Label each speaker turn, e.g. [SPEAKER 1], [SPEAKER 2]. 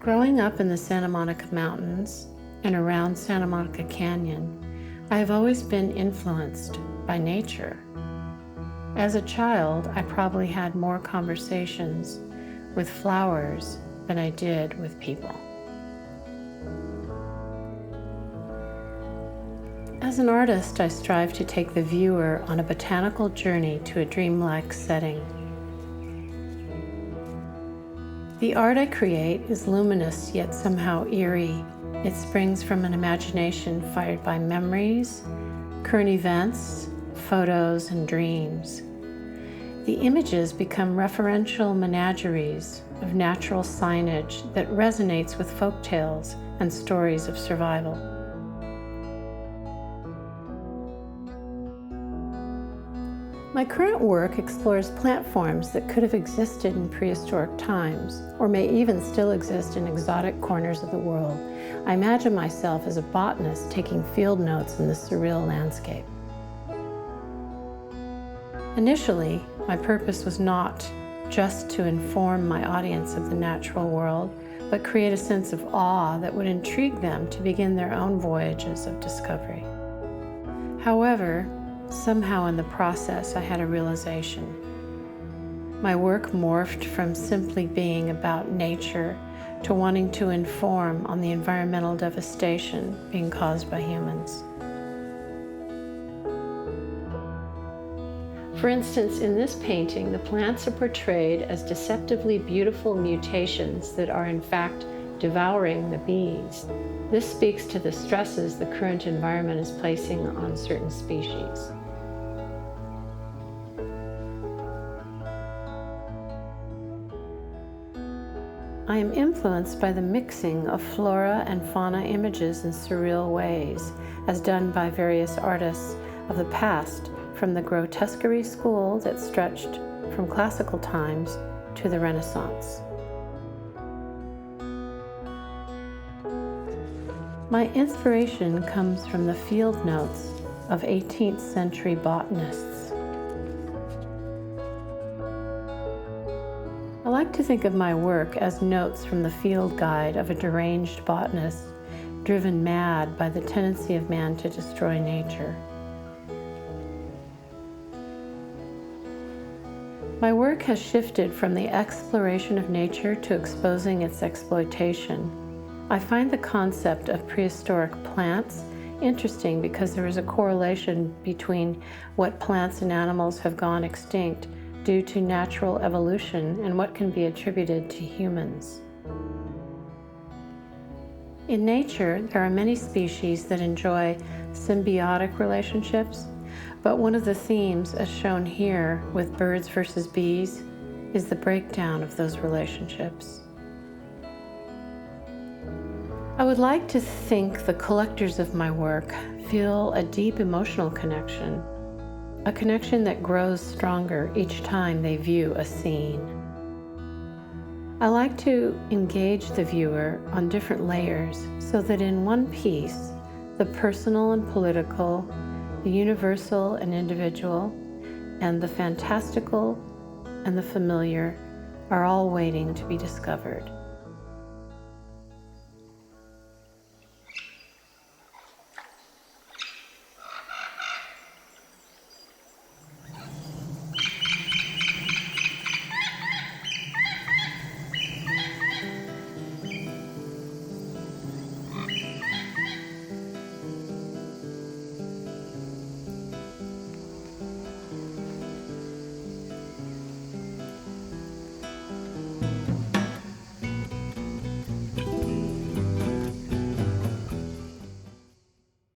[SPEAKER 1] Growing up in the Santa Monica Mountains and around Santa Monica Canyon, I have always been influenced by nature. As a child, I probably had more conversations with flowers than I did with people. As an artist, I strive to take the viewer on a botanical journey to a dreamlike setting. The art I create is luminous yet somehow eerie. It springs from an imagination fired by memories, current events, photos, and dreams. The images become referential menageries of natural signage that resonates with folktales and stories of survival. My current work explores plant forms that could have existed in prehistoric times, or may even still exist in exotic corners of the world. I imagine myself as a botanist taking field notes in this surreal landscape. Initially, my purpose was not just to inform my audience of the natural world, but create a sense of awe that would intrigue them to begin their own voyages of discovery. However, somehow in the process, I had a realization. My work morphed from simply being about nature to wanting to inform on the environmental devastation being caused by humans. For instance, in this painting, the plants are portrayed as deceptively beautiful mutations that are in fact devouring the bees. This speaks to the stresses the current environment is placing on certain species. I am influenced by the mixing of flora and fauna images in surreal ways, as done by various artists of the past, from the grotesquerie school that stretched from classical times to the Renaissance. My inspiration comes from the field notes of 18th century botanists. I like to think of my work as notes from the field guide of a deranged botanist driven mad by the tendency of man to destroy nature. My work has shifted from the exploration of nature to exposing its exploitation. I find the concept of prehistoric plants interesting because there is a correlation between what plants and animals have gone extinct due to natural evolution and what can be attributed to humans. In nature, there are many species that enjoy symbiotic relationships, but one of the themes, as shown here with birds versus bees, is the breakdown of those relationships. I would like to think the collectors of my work feel a deep emotional connection, a connection that grows stronger each time they view a scene. I like to engage the viewer on different layers so that in one piece, the personal and political, the universal and individual, and the fantastical and the familiar are all waiting to be discovered.